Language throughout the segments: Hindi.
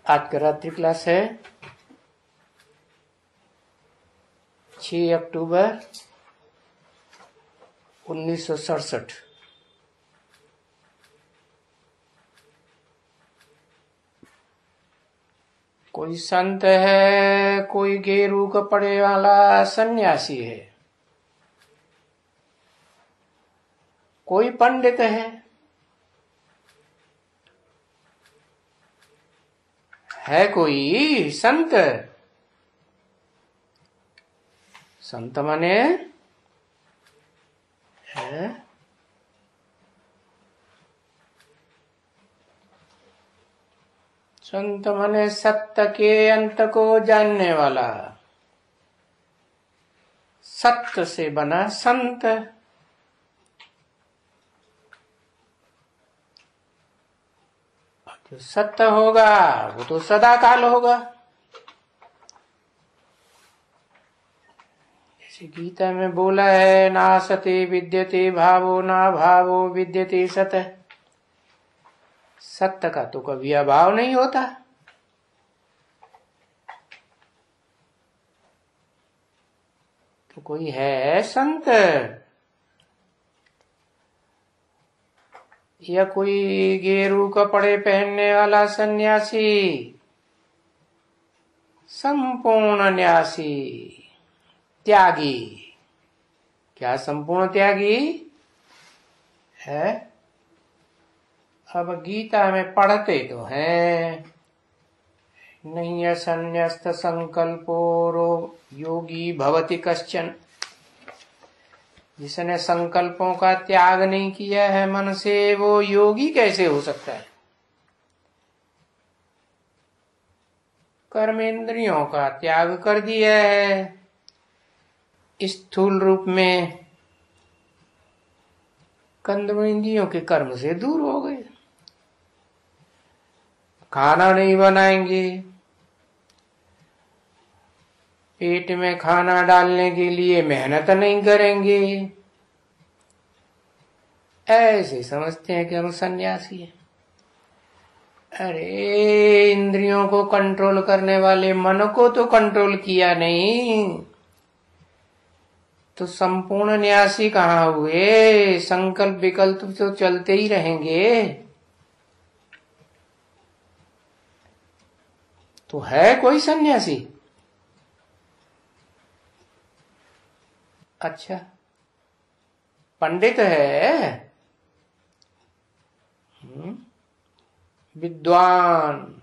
आज का रात्रि क्लास है 6 अक्टूबर 1967। कोई संत है, कोई गेरू कपड़े वाला सन्यासी है, कोई पंडित है कोई संत। संत माने है संत माने सत्य के अंत को जानने वाला, सत्य से बना संत। जो सत्य होगा वो तो सदा काल होगा। जैसे गीता में बोला है, ना सते विद्यते भावो ना भावो विद्यते सत। सत्य का तो कभी अभाव नहीं होता। तो कोई है संत या कोई गेरू कपड़े पहनने वाला सन्यासी, संपूर्ण न्यासी, त्यागी। क्या संपूर्ण त्यागी है? अब गीता में पढ़ते तो हैं, नहीं संन्यस्त संकल्पो योगी भवति कश्चन। जिसने संकल्पों का त्याग नहीं किया है मन से, वो योगी कैसे हो सकता है? कर्मेंद्रियों का त्याग कर दिया है, स्थूल रूप में कर्मेंद्रियों के कर्म से दूर हो गए। खाना नहीं बनाएंगे, पेट में खाना डालने के लिए मेहनत नहीं करेंगे, ऐसे समझते हैं कि हम सन्यासी हैं। अरे इंद्रियों को कंट्रोल करने वाले मन को तो कंट्रोल किया नहीं, तो संपूर्ण न्यासी कहाँ हुए? संकल्प विकल्प तो चलते ही रहेंगे। तो है कोई सन्यासी? अच्छा, पंडित है, विद्वान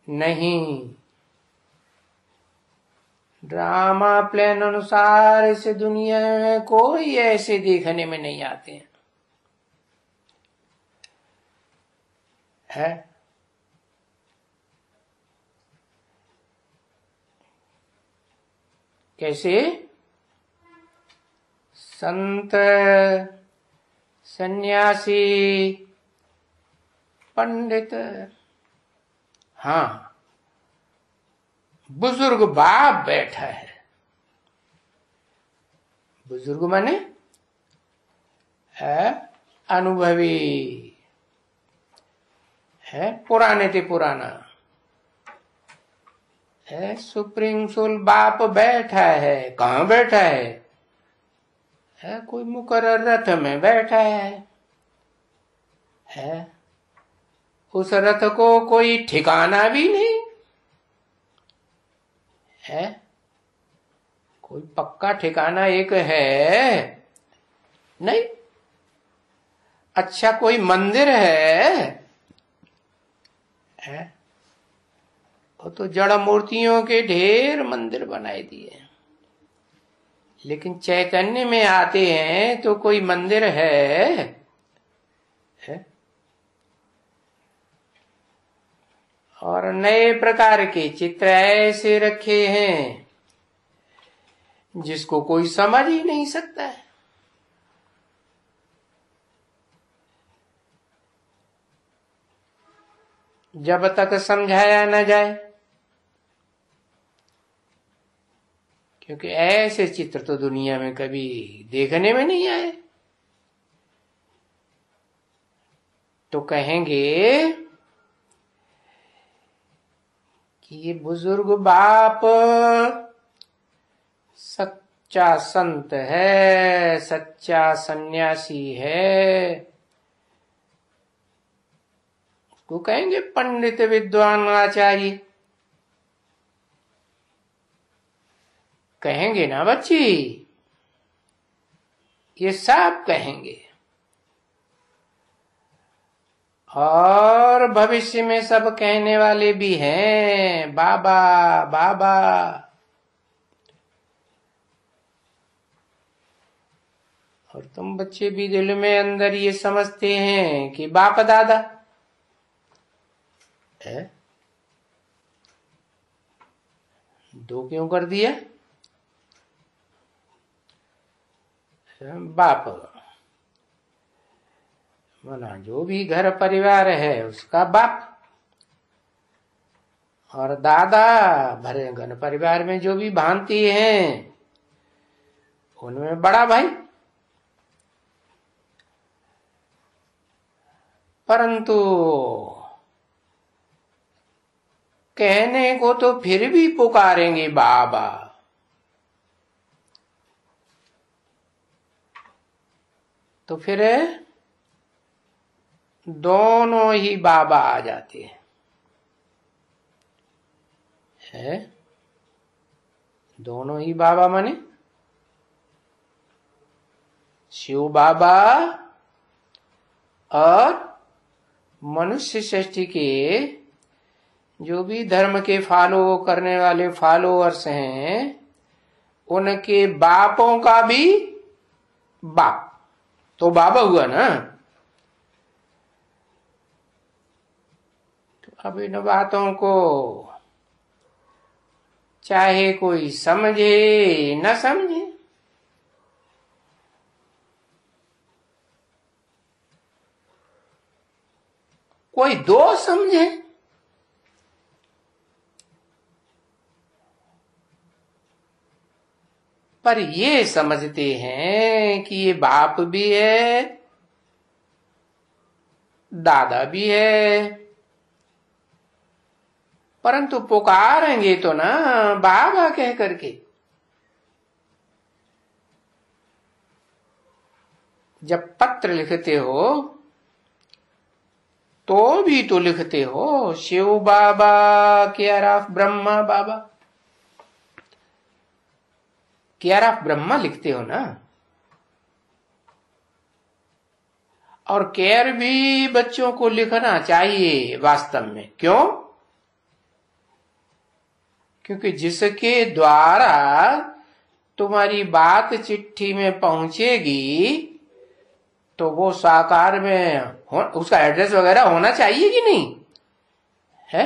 नहीं। ड्रामा प्लान अनुसार इस दुनिया में कोई ऐसे देखने में नहीं आते हैं। है? कैसे? संत, सन्यासी, पंडित, हाँ, बुजुर्ग बाप बैठा है। बुजुर्ग माने है अनुभवी है, पुराने ते पुराना है, सुप्रीम सोल बाप बैठा है। कहाँ बैठा है? कोई मुकर्रर रथ में बैठा है। उस रथ को कोई ठिकाना भी नहीं है। कोई पक्का ठिकाना एक है नहीं। अच्छा, कोई मंदिर है? वो तो जड़ मूर्तियों के ढेर मंदिर बनाए दिए, लेकिन चैतन्य में आते हैं तो कोई मंदिर है? और नए प्रकार के चित्र ऐसे रखे हैं जिसको कोई समझ ही नहीं सकता है। जब तक समझाया न जाए, क्योंकि ऐसे चित्र तो दुनिया में कभी देखने में नहीं आए। तो कहेंगे कि ये बुजुर्ग बाप सच्चा संत है, सच्चा सन्यासी है, उसको कहेंगे पंडित विद्वान आचार्य, कहेंगे ना बच्ची, ये सब कहेंगे। और भविष्य में सब कहने वाले भी हैं, बाबा बाबा। और तुम बच्चे भी दिल में अंदर ये समझते हैं कि बाप दादा है। दो क्यों कर दिया? बाप माना जो भी घर परिवार है उसका बाप, और दादा भरे घर परिवार में जो भी भांति हैं उनमें बड़ा भाई। परंतु कहने को तो फिर भी पुकारेंगे बाबा। तो फिर दोनों ही बाबा आ जाते हैं, है? दोनों ही बाबा माने शिव बाबा और मनुष्य सृष्टि के जो भी धर्म के फॉलो करने वाले फॉलोअर्स हैं, उनके बापों का भी बाप तो बाबा हुआ ना। तो अब इन बातों को चाहे कोई समझे न समझे, कोई दो समझे, पर ये समझते हैं कि ये बाप भी है, दादा भी है, परंतु पुकारेंगे तो ना बाबा कह करके। जब पत्र लिखते हो तो भी तो लिखते हो Shiv Baba, care of Brahma Baba, care of Brahma लिखते हो ना। और केयर भी बच्चों को लिखना चाहिए वास्तव में। क्यों? क्योंकि जिसके द्वारा तुम्हारी बात चिट्ठी में पहुंचेगी तो वो साकार में उसका एड्रेस वगैरह होना चाहिए कि नहीं है?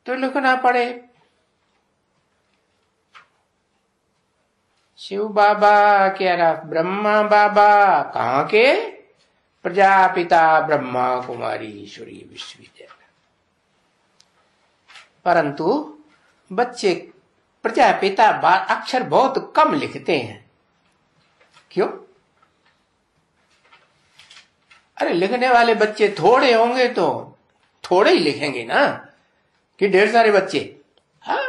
तो लिखना पड़े शिव बाबा, क्या ब्रह्मा बाबा, कहाँ के? प्रजापिता ब्रह्मा कुमारी ईश्वरीय विश्वविद्यालय। परंतु बच्चे प्रजापिता अक्षर बहुत कम लिखते हैं। क्यों? अरे लिखने वाले बच्चे थोड़े होंगे तो थोड़े ही लिखेंगे ना, कि ढेर सारे बच्चे। हाँ,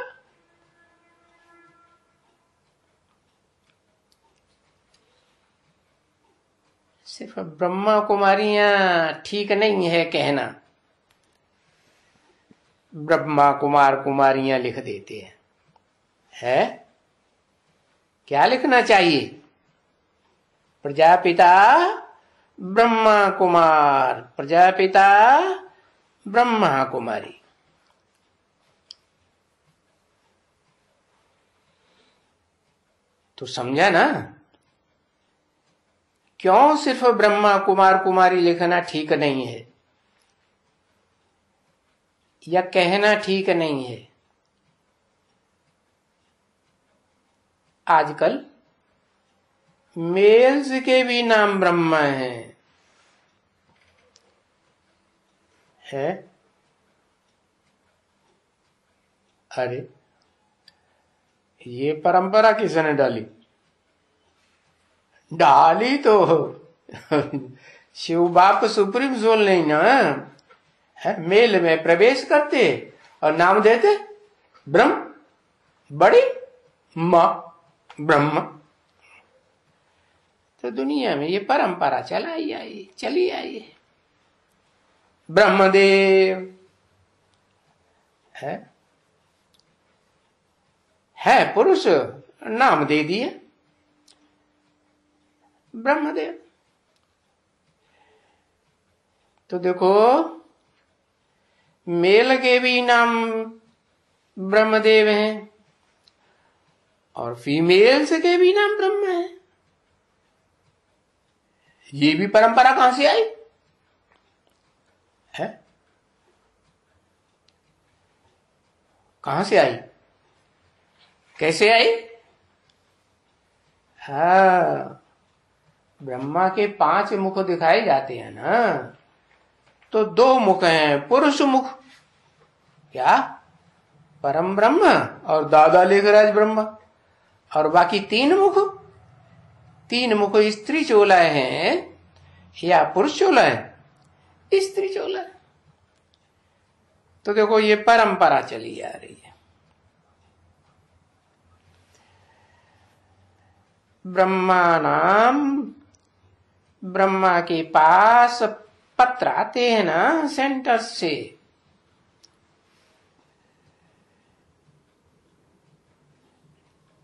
सिर्फ ब्रह्मा कुमारियां ठीक नहीं है कहना, ब्रह्मा कुमार कुमारियां लिख देते हैं। है क्या लिखना चाहिए? प्रजापिता ब्रह्मा कुमार, प्रजापिता ब्रह्मा कुमारी। तो समझा ना क्यों सिर्फ ब्रह्मा कुमार कुमारी लिखना ठीक नहीं है या कहना ठीक नहीं है। आजकल मेल्स के भी नाम ब्रह्मा हैं, है? अरे ये परंपरा किसने डाली? डाली तो शिव बाप सुप्रीम सोल नहीं ना है, मेल में प्रवेश करते और नाम देते ब्रह्म, बड़ी मां ब्रह्म। तो दुनिया में ये परंपरा चली आई है। ब्रह्मदेव है पुरुष, नाम दे दिए ब्रह्मदेव। तो देखो मेल के भी नाम ब्रह्मदेव हैं और फीमेल्स के भी नाम ब्रह्म है। ये भी परंपरा कहां से आई है? कहां से आई, कैसे आई? हाँ, ब्रह्मा के 5 मुख दिखाए जाते हैं ना, तो 2 मुख हैं, पुरुष मुख क्या परम ब्रह्म और दादा लेखराज ब्रह्मा, और बाकी 3 मुख स्त्री चोलाए हैं या पुरुष चोला है? स्त्री चोला है। तो देखो ये परंपरा चली आ रही है। ब्रह्मा के पास पत्र आते हैं ना सेंटर से,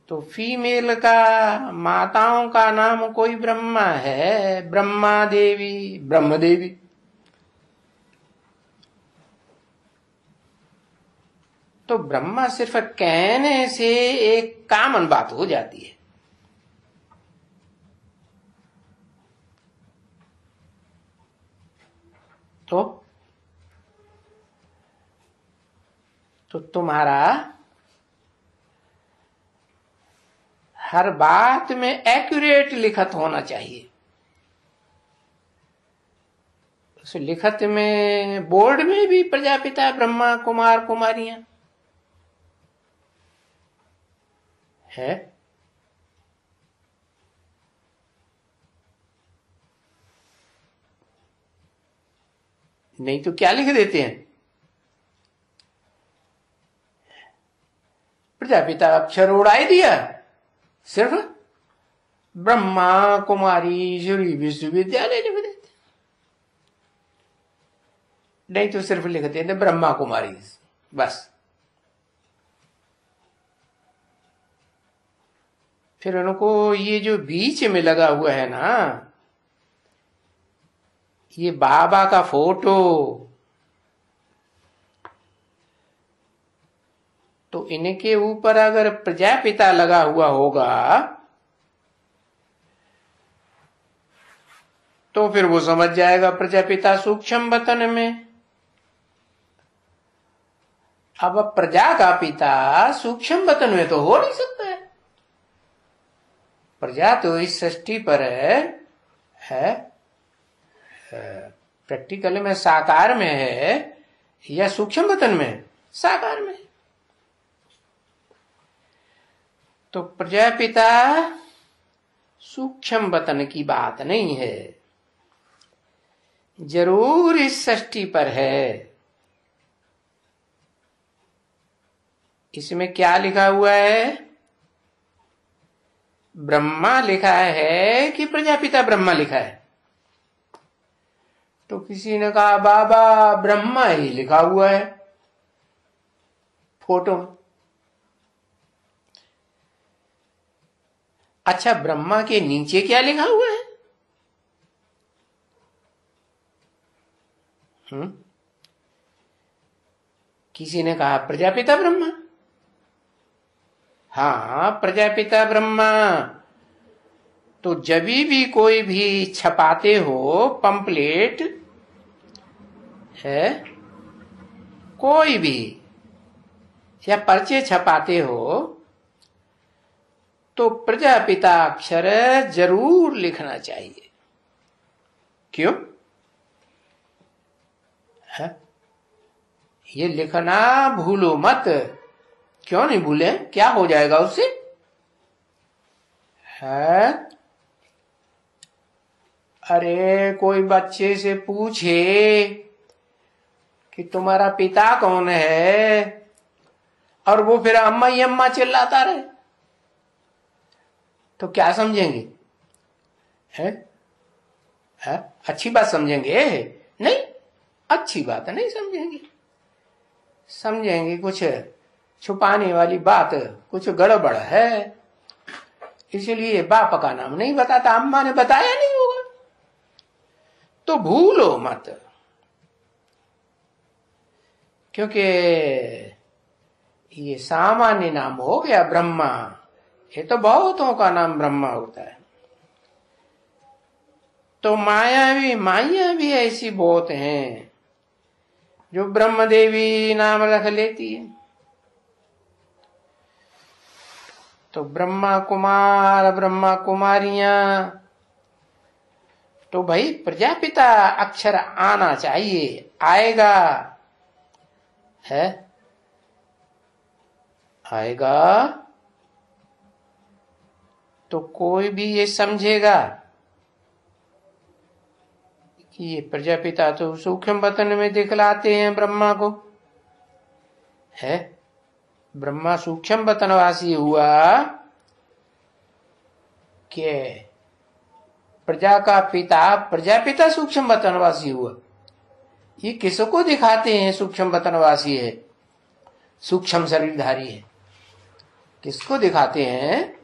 तो फीमेल का माताओं का नाम कोई ब्रह्मा है, ब्रह्मा देवी, ब्रह्म देवी। तो ब्रह्मा सिर्फ कहने से एक कॉमन बात हो जाती है। तो तुम्हारा हर बात में एक्यूरेट लिखत होना चाहिए। उस लिखत में बोर्ड में भी प्रजापिता ब्रह्मा कुमार कुमारियां है, नहीं तो क्या लिख देते हैं? प्रजापिता अक्षर उड़ाई दिया, सिर्फ ब्रह्मा कुमारी श्री विश्वविद्यालय लिख देते, नहीं तो सिर्फ लिख देते ब्रह्मा कुमारी बस। फिर उनको ये जो बीच में लगा हुआ है ना, ये बाबा का फोटो, तो इनके ऊपर अगर प्रजापिता लगा हुआ होगा तो फिर वो समझ जाएगा प्रजापिता सूक्ष्म वतन में। अब प्रजा का पिता सूक्ष्म वतन में तो हो नहीं सकता है। प्रजा तो इस सृष्टि पर है प्रैक्टिकल में साकार में है या सूक्ष्म वतन में? साकार में। तो प्रजापिता सूक्ष्म वतन की बात नहीं है, जरूर इस सृष्टि पर है। इसमें क्या लिखा हुआ है? ब्रह्मा लिखा है कि प्रजापिता ब्रह्मा लिखा है? तो किसी ने कहा बाबा ब्रह्मा ही लिखा हुआ है फोटो में। अच्छा, ब्रह्मा के नीचे क्या लिखा हुआ है? किसी ने कहा प्रजापिता ब्रह्मा। हाँ, प्रजापिता ब्रह्मा। तो जब भी कोई भी छपाते हो पंपलेट है, कोई भी या पर्चे छपाते हो, तो प्रजापिता अक्षर जरूर लिखना चाहिए। क्यों है? ये लिखना भूलो मत। क्यों नहीं भूले? क्या हो जाएगा उससे? है अरे कोई बच्चे से पूछे कि तुम्हारा पिता कौन है, और वो फिर अम्मा ही अम्मा चिल्लाता रहे, तो क्या समझेंगे? है? अच्छी बात समझेंगे? नहीं, अच्छी बात नहीं समझेंगे। समझेंगे कुछ छुपाने वाली बात, कुछ गड़बड़ है, इसलिए बाप का नाम नहीं बताता, अम्मा ने बताया नहीं होगा। तो भूलो मत, क्योंकि ये सामान्य नाम हो गया ब्रह्मा, ये तो बहुतों का नाम ब्रह्मा होता है। तो माया भी ऐसी बहुत हैं जो ब्रह्म देवी नाम रख लेती है। तो ब्रह्मा कुमार, ब्रह्मा कुमारियां, तो भाई प्रजापिता अक्षर आना चाहिए, आएगा है, आएगा तो कोई भी ये समझेगा कि ये प्रजापिता तो सूक्ष्म वतन में दिखलाते हैं ब्रह्मा को, है ब्रह्मा सूक्ष्म वतनवासी हुआ कि प्रजा का पिता प्रजापिता सूक्ष्म वतनवासी हुआ। ये किसको दिखाते हैं सूक्ष्म वतनवासी है, सूक्ष्म शरीरधारी है? किसको दिखाते हैं?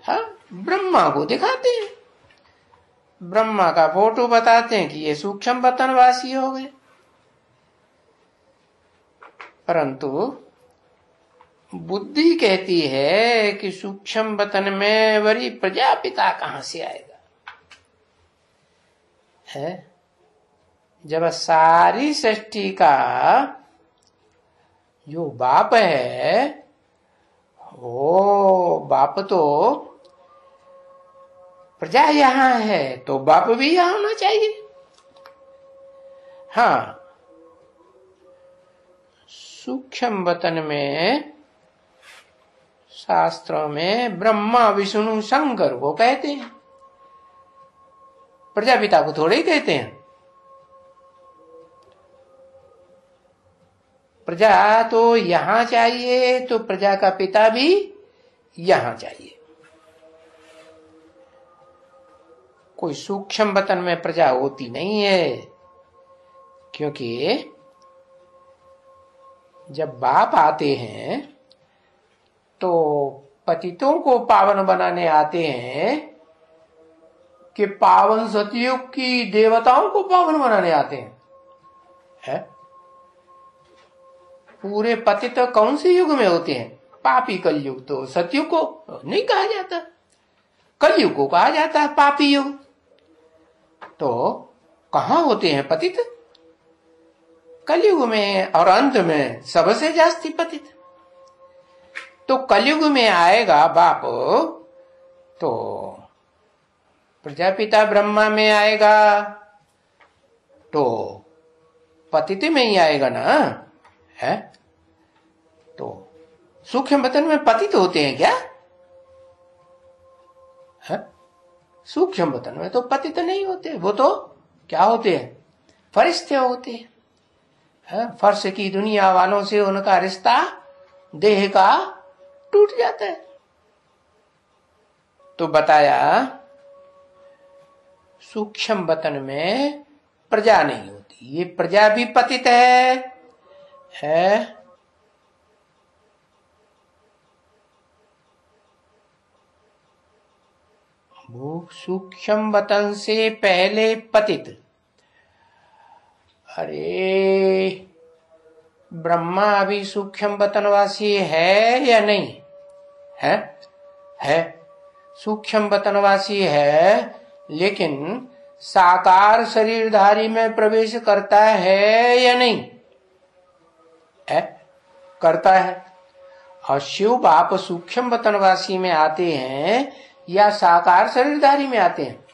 हाँ, ब्रह्मा को दिखाते हैं। ब्रह्मा का फोटो बताते हैं कि ये सूक्ष्म वतनवासी हो गए। परंतु बुद्धि कहती है कि सूक्ष्म वतन में वरी प्रजापिता कहां से आएगा? है जब सारी सृष्टि का जो बाप है, वो बाप तो प्रजा यहां है, तो बाप भी यहां होना चाहिए। हाँ, सूक्ष्म वतन में शास्त्रों में ब्रह्मा विष्णु शंकर को कहते हैं, प्रजापिता को थोड़े ही कहते हैं। प्रजा तो यहां चाहिए, तो प्रजा का पिता भी यहां चाहिए। कोई सूक्ष्म वतन में प्रजा होती नहीं है, क्योंकि जब बाप आते हैं तो पतितों को पावन बनाने आते हैं कि पावन सतयुग की देवताओं को पावन बनाने आते हैं, है? पूरे पतित कौन से युग में होते हैं? पापी कलयुग, तो सतयुग को नहीं कहा जाता, कलयुग को कहा जाता है पापी युग। तो कहां होते हैं पतित? कलयुग में, और अंत में सबसे जास्ती पतित। तो कलयुग में आएगा बाप, तो प्रजापिता ब्रह्मा में आएगा, तो पतित में ही आएगा ना, है? तो सूक्ष्म वतन में पतित होते हैं क्या? है? सूक्ष्म वतन में तो पतित नहीं होते, वो तो क्या होते हैं? फरिश्ते होते हैं। फर्श की दुनिया वालों से उनका रिश्ता देह का टूट जाता है। तो बताया सूक्ष्म वतन में प्रजा नहीं होती, ये प्रजा भी पतित है? वो सूक्ष्म वतन से पहले पतित। अरे ब्रह्मा अभी सूक्ष्म वतनवासी है या नहीं है? सूक्ष्म वतनवासी है, लेकिन साकार शरीरधारी में प्रवेश करता है या नहीं है? करता है। और शिव बाप सूक्ष्म वतनवासी में आते हैं या साकार शरीरधारी में आते हैं?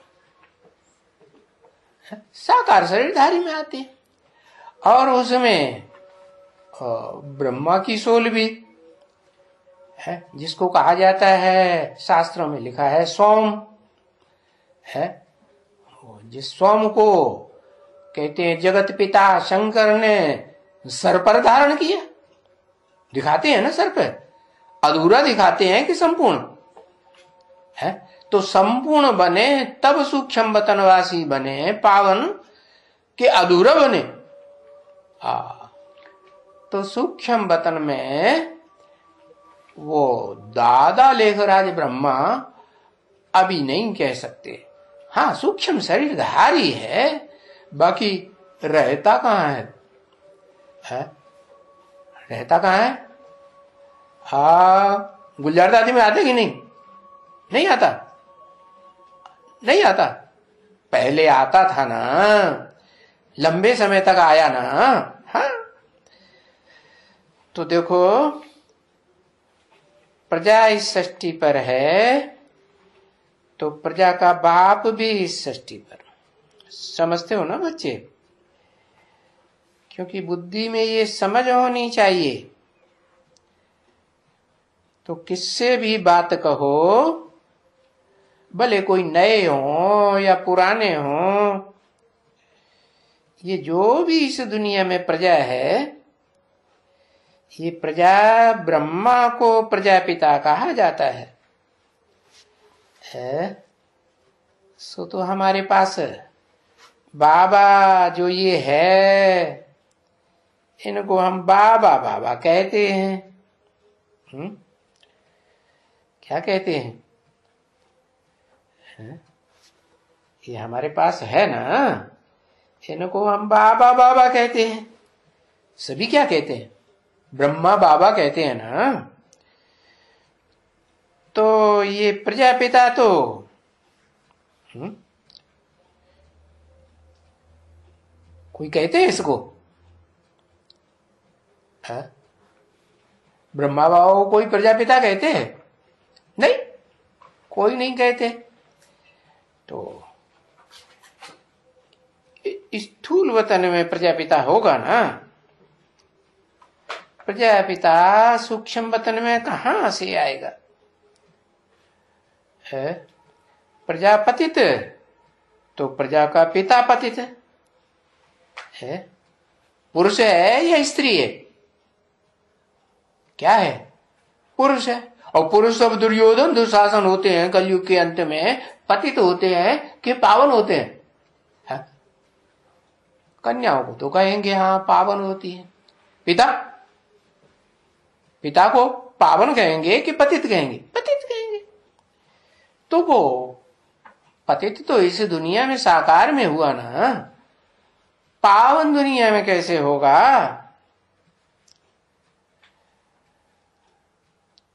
साकार शरीरधारी में आते हैं। और उसमें ब्रह्मा की सोल भी है, जिसको कहा जाता है, शास्त्रों में लिखा है सोम, है जिस सोम को कहते हैं जगत पिता शंकर ने सर पर धारण किया, दिखाते हैं ना सर पे, अधूरा दिखाते हैं कि संपूर्ण है। तो संपूर्ण बने तब सूक्ष्म वतनवासी बने पावन के अधूरा बने। तो सूक्ष्म वतन में वो दादा लेखराज ब्रह्मा अभी नहीं कह सकते। हाँ, सूक्ष्म शरीरधारी है, बाकी रहता कहाँ है? रहता कहाँ है? गुलजार दादी में आते कि नहीं? नहीं आता, नहीं आता। पहले आता था ना, लंबे समय तक आया ना। हाँ, तो देखो प्रजा इस सृष्टि पर है, तो प्रजा का बाप भी इस सृष्टि पर। समझते हो ना बच्चे? क्योंकि बुद्धि में ये समझ होनी चाहिए। तो किससे भी बात कहो, भले कोई नए हो या पुराने हो, ये जो भी इस दुनिया में प्रजा है, ये प्रजा ब्रह्मा को प्रजापिता कहा जाता है। सो तो हमारे पास बाबा जो ये है, इनको हम बाबा बाबा कहते हैं। क्या कहते हैं? ये हमारे पास है ना, इनको हम बाबा बाबा कहते हैं। सभी क्या कहते हैं? ब्रह्मा बाबा कहते हैं ना। तो ये प्रजापिता तो कोई कहते हैं इसको? ब्रह्मा बाबा को कोई प्रजापिता कहते हैं? नहीं, कोई नहीं कहते। तो स्थूल वतन में प्रजापिता होगा ना। प्रजापिता सूक्ष्म वतन में कहां से आएगा? है प्रजापतित, तो प्रजा का पिता पतित है। पुरुष है या स्त्री है? क्या है? पुरुष है। और पुरुष सब दुर्योधन दुशासन होते हैं कलयुग के अंत में, पतित होते हैं कि पावन होते हैं? कन्याओं को तो कहेंगे हाँ पावन होती है। पिता, पिता को पावन कहेंगे कि पतित कहेंगे? पतित कहेंगे। तो वो पतित तो इस दुनिया में साकार में हुआ ना, पावन दुनिया में कैसे होगा?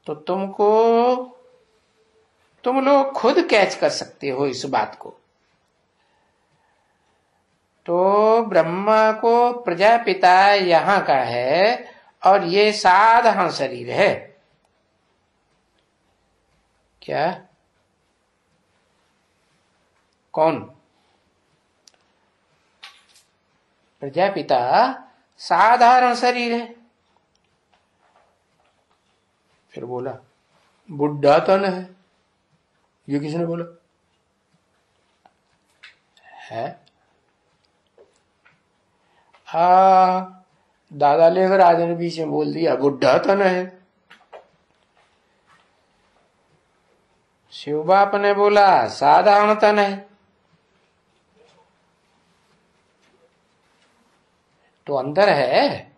तो तुम लोग खुद कैच कर सकते हो इस बात को। तो ब्रह्मा को प्रजापिता यहां का है, और ये साधारण शरीर है। क्या? कौन? प्रजापिता साधारण शरीर है। फिर बोला बुढ़ा तन है। ये किसने बोला है? दादा लेकर आज ने बीच में बोल दिया बुढ़ा तन है। शिव बाप ने बोला साधारण तन है। तो अंदर है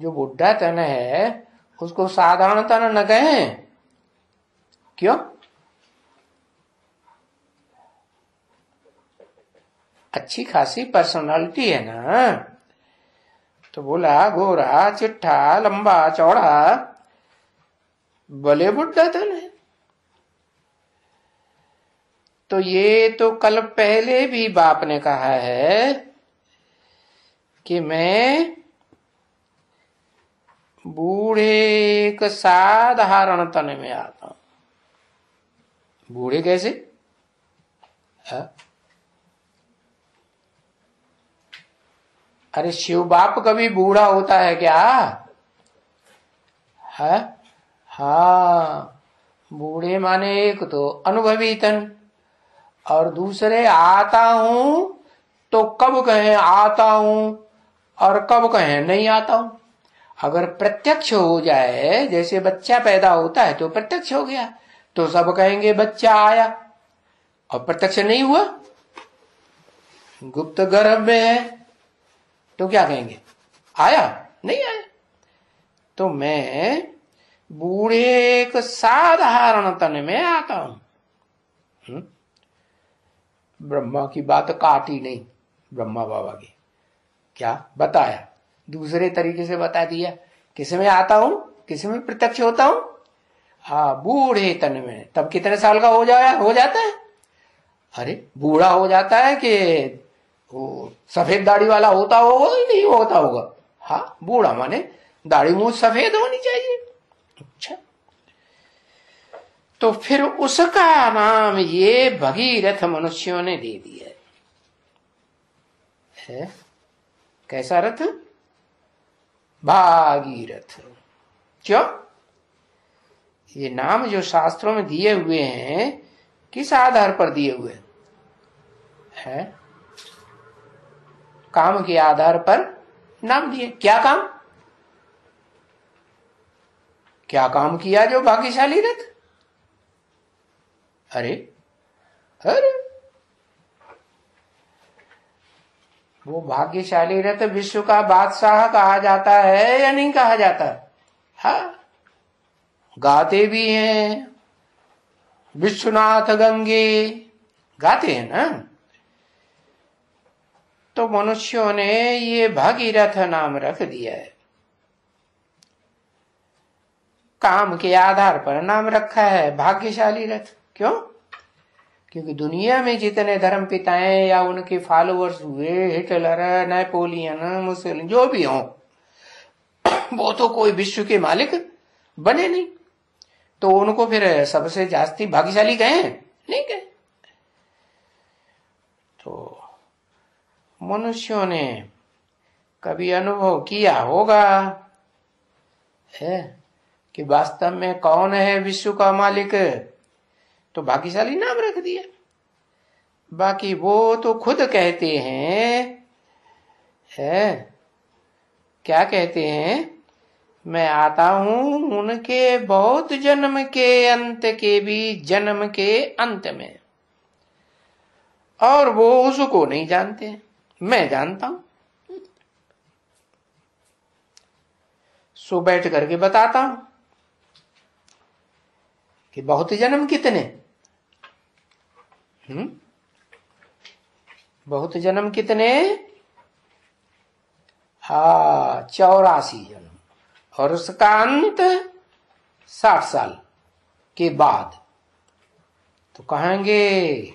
जो बुढ़ा तन है, उसको साधारण तन न कहें। क्यों? अच्छी खासी पर्सनालिटी है ना। तो बोला गोरा चिट्ठा लंबा चौड़ा भले बुढ़ा तन है। तो ये तो कल पहले भी बाप ने कहा है कि मैं बूढ़े एक साधारण तन में आता हूं। बूढ़े कैसे? अरे शिव बाप कभी बूढ़ा होता है क्या? है? हाँ, बूढ़े माने एक तो अनुभवी तन, और दूसरे आता हूं तो कब कहें आता हूं और कब कहें नहीं आता हूं। अगर प्रत्यक्ष हो जाए, जैसे बच्चा पैदा होता है तो प्रत्यक्ष हो गया तो सब कहेंगे बच्चा आया, और प्रत्यक्ष नहीं हुआ, गुप्त गर्भ में है, तो क्या कहेंगे आया नहीं आया। तो मैं बूढ़े एक साधारण तन में आता हूं। ब्रह्मा की बात काटी नहीं, ब्रह्मा बाबा की क्या बताया, दूसरे तरीके से बता दिया। किस में आता हूं, किस में प्रत्यक्ष होता हूं। हाँ, बूढ़े तन में। तब कितने साल का हो जाता है। अरे बूढ़ा हो जाता है कि वो सफेद दाढ़ी वाला होता होगा ही नहीं होता होगा। हाँ, बूढ़ा माने दाढ़ी मूंछ सफेद होनी चाहिए। अच्छा, तो फिर उसका नाम ये भगीरथ मनुष्यों ने दे दिया है। कैसा रथ, भागीरथ। क्यों, ये नाम जो शास्त्रों में दिए हुए हैं किस आधार पर दिए हुए हैं। काम के आधार पर नाम दिए। क्या काम, क्या काम किया जो भाग्यशाली रथ। अरे अरे वो भाग्यशाली रथ विश्व का बादशाह कहा जाता है या नहीं कहा जाता। हाँ, गाते भी हैं, विश्वनाथ गंगे गाते हैं ना। तो मनुष्यों ने ये भागीरथ नाम रख दिया है, काम के आधार पर नाम रखा है भाग्यशाली रथ। क्यों, क्योंकि दुनिया में जितने धर्म पिताएं या उनके फॉलोअर्स हुए, हिटलर, नेपोलियन, मुसलिम जो भी हों, वो तो कोई विश्व के मालिक बने नहीं, तो उनको फिर सबसे जास्ती भाग्यशाली कहें नहीं कहे। तो मनुष्यों ने कभी अनुभव किया होगा है कि वास्तव में कौन है विश्व का मालिक, तो भाग्यशाली नाम रख दिया। बाकी वो तो खुद कहते हैं है, क्या कहते हैं, मैं आता हूं उनके बहुत जन्म के अंत के भी जन्म के अंत में, और वो उसको नहीं जानते, मैं जानता हूं। सो बैठ करके बताता हूं कि बहुत जन्म कितने, बहुत जन्म कितने, हाँ 84 जन्म, और उसका अंत 60 साल के बाद। तो कहेंगे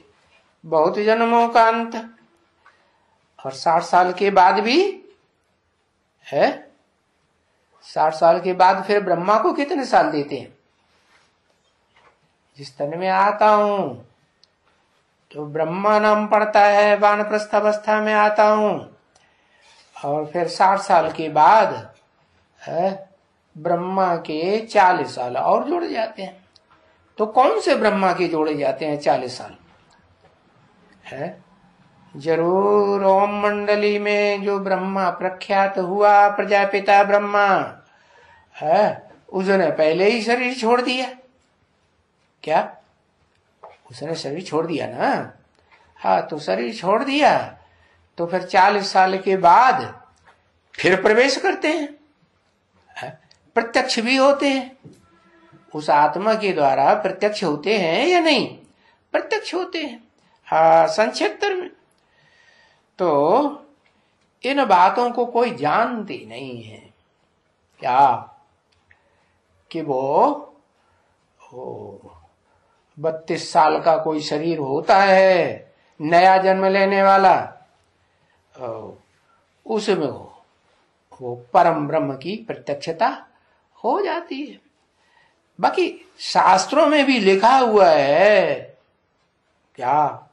बहुत जन्मों का अंत, और 60 साल के बाद भी है। 60 साल के बाद फिर ब्रह्मा को कितने साल देते हैं। जिस तन में आता हूं तो ब्रह्मा नाम पड़ता है, वानप्रस्थ अवस्था में आता हूं, और फिर 60 साल के बाद है ब्रह्मा के 40 साल और जोड़े जाते हैं। तो कौन से ब्रह्मा के जोड़े जाते हैं 40 साल है। जरूर ओम मंडली में जो ब्रह्मा प्रख्यात हुआ, प्रजापिता ब्रह्मा है, उसने पहले ही शरीर छोड़ दिया। क्या, उसने शरीर छोड़ दिया ना। हाँ, तो शरीर छोड़ दिया तो फिर 40 साल के बाद फिर प्रवेश करते हैं, प्रत्यक्ष भी होते हैं। उस आत्मा के द्वारा प्रत्यक्ष होते हैं या नहीं, प्रत्यक्ष होते हैं। हाँ, संक्षेत्र में तो इन बातों को कोई जानते नहीं है क्या, कि वो 32 साल का कोई शरीर होता है नया जन्म लेने वाला, उसमें वो परम ब्रह्म की प्रत्यक्षता हो जाती है। बाकी शास्त्रों में भी लिखा हुआ है क्या,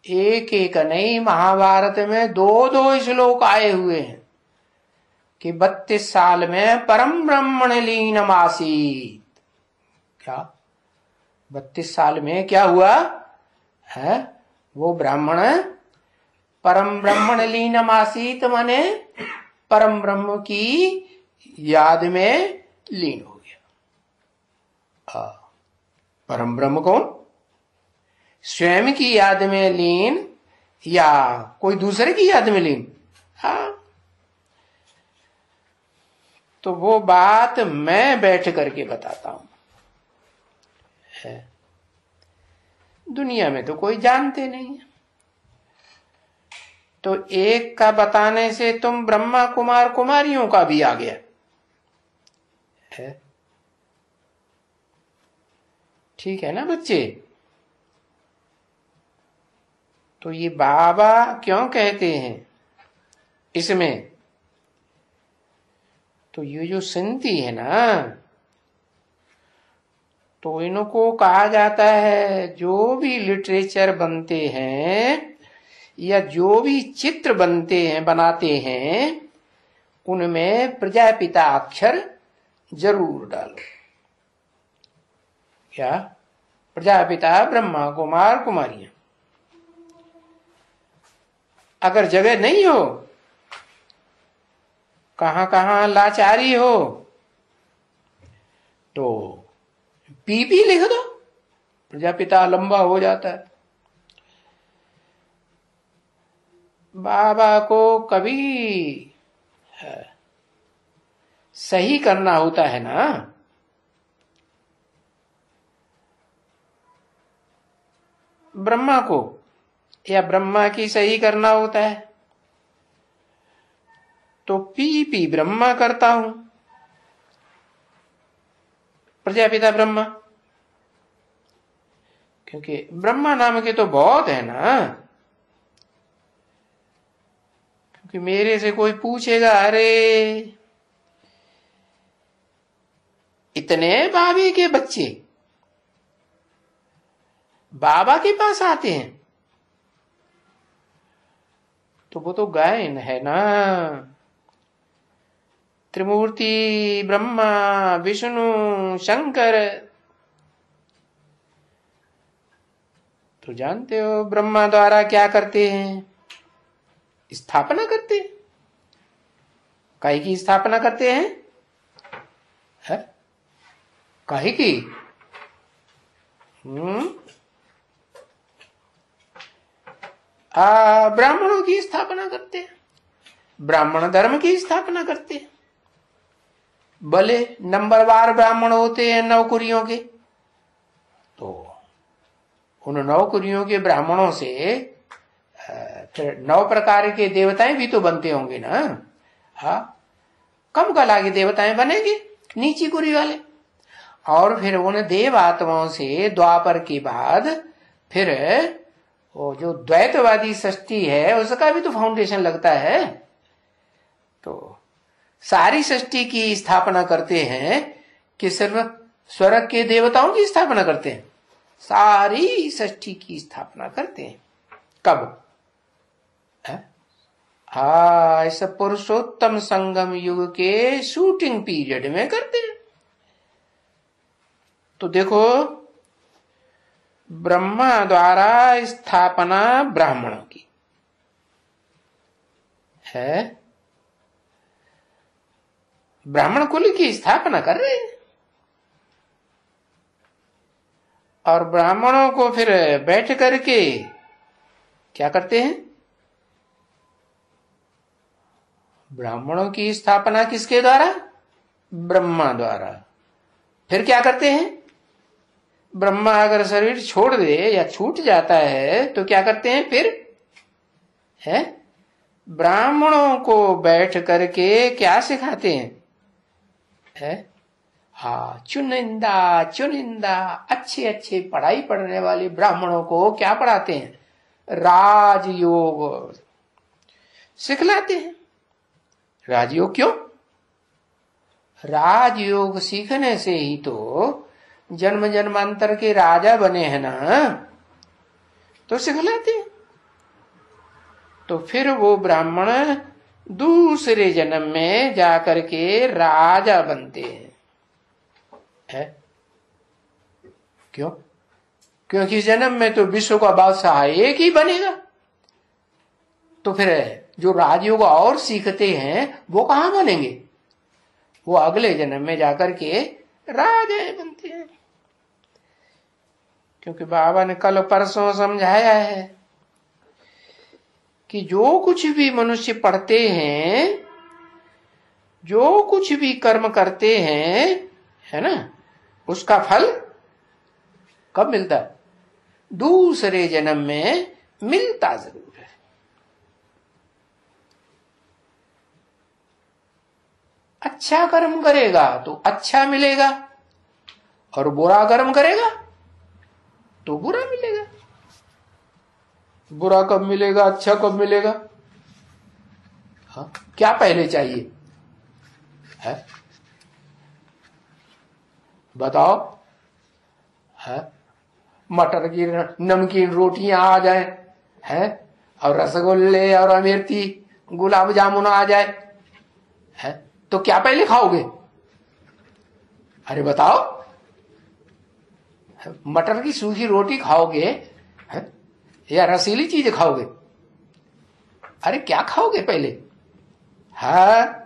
एक एक नहीं, महाभारत में 2-2 श्लोक आए हुए हैं कि 32 साल में परम ब्रह्मण लीनम आसीत। क्या 32 साल में क्या हुआ है वो ब्राह्मण परम ब्रह्मण लीनम आसीत, माने परम ब्रह्म की याद में लीन हो गया। परम ब्रह्म कौन? स्वयं की याद में लीन या कोई दूसरे की याद में लीन? हाँ, तो वो बात मैं बैठ करके बताता हूं। है दुनिया में तो कोई जानते नहीं है, तो एक का बताने से तुम ब्रह्मा कुमार कुमारियों का भी आ गया है। ठीक है ना बच्चे? तो ये बाबा क्यों कहते हैं इसमें? तो ये जो सुनती है ना, तो इनको कहा जाता है जो भी लिटरेचर बनते हैं या जो भी चित्र बनते हैं बनाते हैं, उनमें प्रजापिता अक्षर जरूर डालो। क्या? प्रजापिता ब्रह्मा कुमार कुमारियां। अगर जगह नहीं हो, कहां कहां लाचारी हो, तो पीपी लिख दो, प्रजापिता लंबा हो जाता है। बाबा को कभी सही करना होता है ना, ब्रह्मा को या ब्रह्मा की सही करना होता है, तो पी ब्रह्मा करता हूं, प्रजापिता ब्रह्मा। क्योंकि ब्रह्मा नाम के तो बहुत है ना। क्योंकि मेरे से कोई पूछेगा, अरे इतने बाबे के बच्चे बाबा के पास आते हैं, तो वो तो गायन है ना। त्रिमूर्ति ब्रह्मा विष्णु शंकर, तो जानते हो ब्रह्मा द्वारा क्या करते हैं? स्थापना करते हैं। काहे की स्थापना करते हैं? है? काहे की? ब्राह्मणों की स्थापना करते हैं, ब्राह्मण धर्म की स्थापना करते हैं। भले नंबरवार ब्राह्मण होते हैं नौकरियों के, तो उन नौकरियों के ब्राह्मणों से फिर 9 प्रकार के देवताएं भी तो बनते होंगे ना। हाँ, कम कला के देवताएं बनेंगे नीची कुरी वाले। और फिर उन देव आत्माओं से द्वापर के बाद फिर वो जो द्वैतवादी सृष्टि है उसका भी तो फाउंडेशन लगता है। तो सारी सृष्टि की स्थापना करते हैं कि सिर्फ स्वर्ग के देवताओं की स्थापना करते हैं? सारी सृष्टि की स्थापना करते हैं। कब? इस पुरुषोत्तम संगम युग के शूटिंग पीरियड में करते हैं। तो देखो, ब्रह्मा द्वारा स्थापना ब्राह्मणों की है, ब्राह्मण कुल की स्थापना कर रहे हैं। और ब्राह्मणों को फिर बैठ करके क्या करते हैं? ब्राह्मणों की स्थापना किसके द्वारा? ब्रह्मा द्वारा। फिर क्या करते हैं? ब्रह्मा अगर शरीर छोड़ दे या छूट जाता है तो क्या करते हैं फिर? है ब्राह्मणों को बैठ करके क्या सिखाते हैं? है चुनिंदा अच्छे अच्छे पढ़ाई पढ़ने वाले ब्राह्मणों को क्या पढ़ाते हैं? राजयोग सिखलाते हैं। राजयोग क्यों? राजयोग सीखने से ही तो जन्म जन्मांतर के राजा बने हैं ना, तो सिखलाते हैं। तो फिर वो ब्राह्मण दूसरे जन्म में जाकर के राजा बनते हैं। है क्यों? क्योंकि जन्म में तो विश्व का बादशाह एक ही बनेगा। तो फिर जो राजयोग और सीखते हैं वो कहां बनेंगे? वो अगले जन्म में जाकर के राजा बनते हैं। क्योंकि बाबा ने कल परसों समझाया है कि जो कुछ भी मनुष्य पढ़ते हैं, जो कुछ भी कर्म करते हैं, है ना, उसका फल कब मिलता है? दूसरे जन्म में मिलता जरूर है। अच्छा कर्म करेगा तो अच्छा मिलेगा, और बुरा कर्म करेगा तो बुरा मिलेगा। बुरा कब मिलेगा, अच्छा कब मिलेगा? हाँ, क्या पहले चाहिए है? बताओ। है मटर की नमकीन रोटियां आ जाए, है, और रसगुल्ले और अमेरती गुलाब जामुन आ जाए, है, तो क्या पहले खाओगे? अरे बताओ। मटर की सूखी रोटी खाओगे, है, या रसीली चीज खाओगे? अरे क्या खाओगे पहले? हाँ,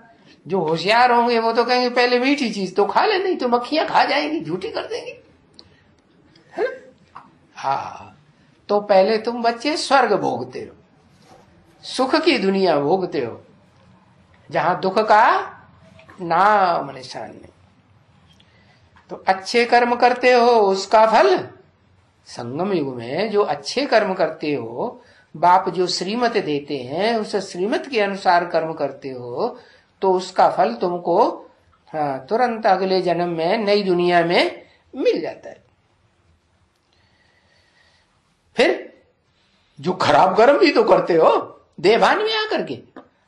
जो होशियार होंगे वो तो कहेंगे पहले मीठी चीज तो खा ले, नहीं तो मक्खियां खा जाएंगी, झूठी कर देंगी, है ना? हाँ, तो पहले तुम बच्चे स्वर्ग भोगते हो, सुख की दुनिया भोगते हो, जहां दुख का नाम निशान नहीं। तो अच्छे कर्म करते हो, उसका फल संगम युग में जो अच्छे कर्म करते हो, बाप जो श्रीमत देते हैं उस श्रीमत के अनुसार कर्म करते हो, तो उसका फल तुमको तुरंत अगले जन्म में नई दुनिया में मिल जाता है। फिर जो खराब कर्म भी तो करते हो देहभान में आकर के,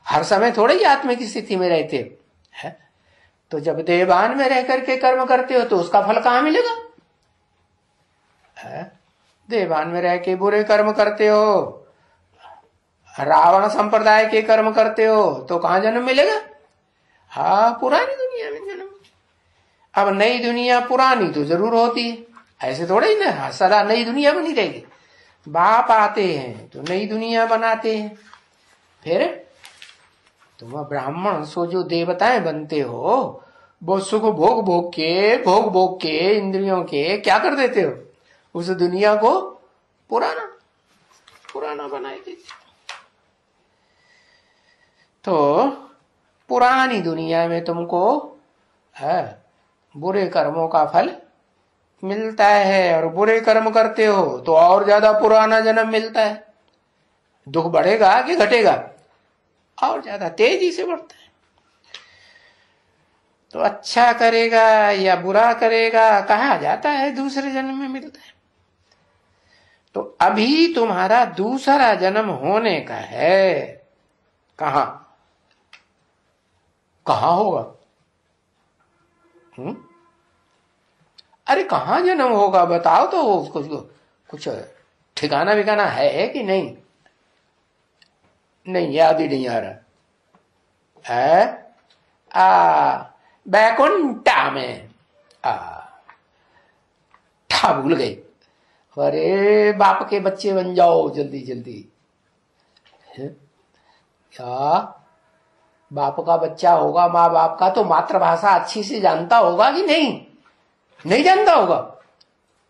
हर समय थोड़े ही आत्मा की स्थिति में रहते हो, है? तो जब देहभान में रह करके कर्म करते हो तो उसका फल कहां मिलेगा? देहभान में रह के बुरे कर्म करते हो, रावण संप्रदाय के कर्म करते हो, तो कहां जन्म मिलेगा? हाँ, पुरानी दुनिया में जन्म। अब नई दुनिया पुरानी तो जरूर होती है, ऐसे थोड़ा ही ना सदा नई दुनिया बनी रहेगी। बाप आते हैं तो नई दुनिया बनाते हैं। फिर तुम ब्राह्मण सो जो देवताएं बनते हो, वो सुख भोग भोग के इंद्रियों के क्या कर देते हो? उस दुनिया को पुराना बनाए देते। तो पुरानी दुनिया में तुमको है बुरे कर्मों का फल मिलता है, और बुरे कर्म करते हो तो और ज्यादा पुराना जन्म मिलता है। दुख बढ़ेगा कि घटेगा? और ज्यादा तेजी से बढ़ता है। तो अच्छा करेगा या बुरा करेगा कहा जाता है दूसरे जन्म में मिलता है। तो अभी तुम्हारा दूसरा जन्म होने का है। कहां होगा? अरे कहां जन्म होगा बताओ तो, कुछ ठिकाना विकाना है कि नहीं? नहीं, याद ही नहीं आ रहा है। बैकुंठा में ठा भूल गई। अरे बाप के बच्चे बन जाओ जल्दी जल्दी। क्या बाप का बच्चा होगा, माँ बाप का, तो मातृभाषा अच्छी से जानता होगा कि नहीं जानता होगा,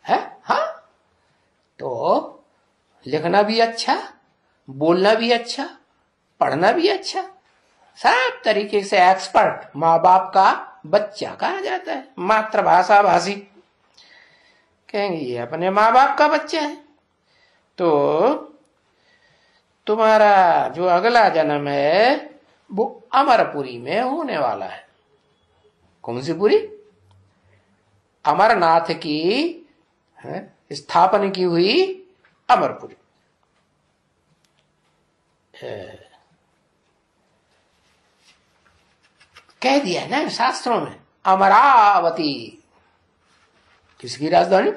है? हाँ, तो लिखना भी अच्छा, बोलना भी अच्छा, पढ़ना भी अच्छा, सब तरीके से एक्सपर्ट माँ बाप का बच्चा कहा जाता है। मातृभाषा भाषी कहेंगे ये अपने माँ बाप का बच्चा है। तो तुम्हारा जो अगला जन्म है वो अमरपुरी में होने वाला है। कौन सी पुरी? अमरनाथ की स्थापना की हुई अमरपुरी। कह दिया ना शास्त्रों में, अमरावती किसकी राजधानी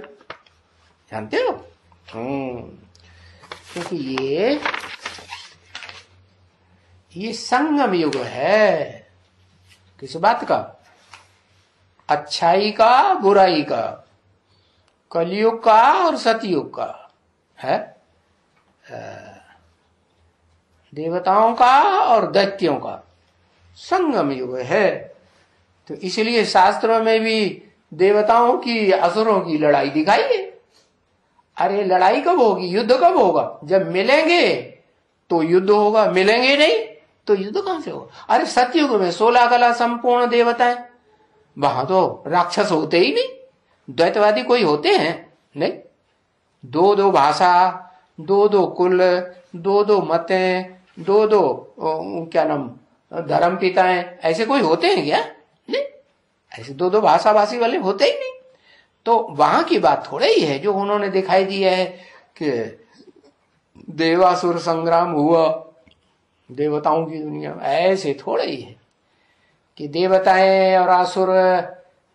जानते हो? क्योंकि ये संगम युग है। किस बात का? अच्छाई का, बुराई का, कलयुग का और सतयुग का है, देवताओं का और दैत्यों का संगम युग है। तो इसलिए शास्त्रों में भी देवताओं की असुरों की लड़ाई दिखाई है। अरे लड़ाई कब होगी, युद्ध कब होगा? जब मिलेंगे तो युद्ध होगा, मिलेंगे नहीं तो युद्ध कहां से होगा? अरे सतयुग में 16 कला संपूर्ण देवताएं, वहां तो राक्षस होते ही नहीं, द्वैतवादी कोई होते हैं नहीं। दो दो भाषा, दो दो कुल, दो दो मतें, दो दो क्या नाम धर्म पिताएं, ऐसे कोई होते हैं क्या? नहीं, ऐसे दो दो भाषा भाषी वाले होते ही नहीं। तो वहां की बात थोड़ा ही है जो उन्होंने दिखाई दिया है कि देवासुर संग्राम हुआ देवताओं की दुनिया में, ऐसे थोड़ा ही है कि देवताएं और असुर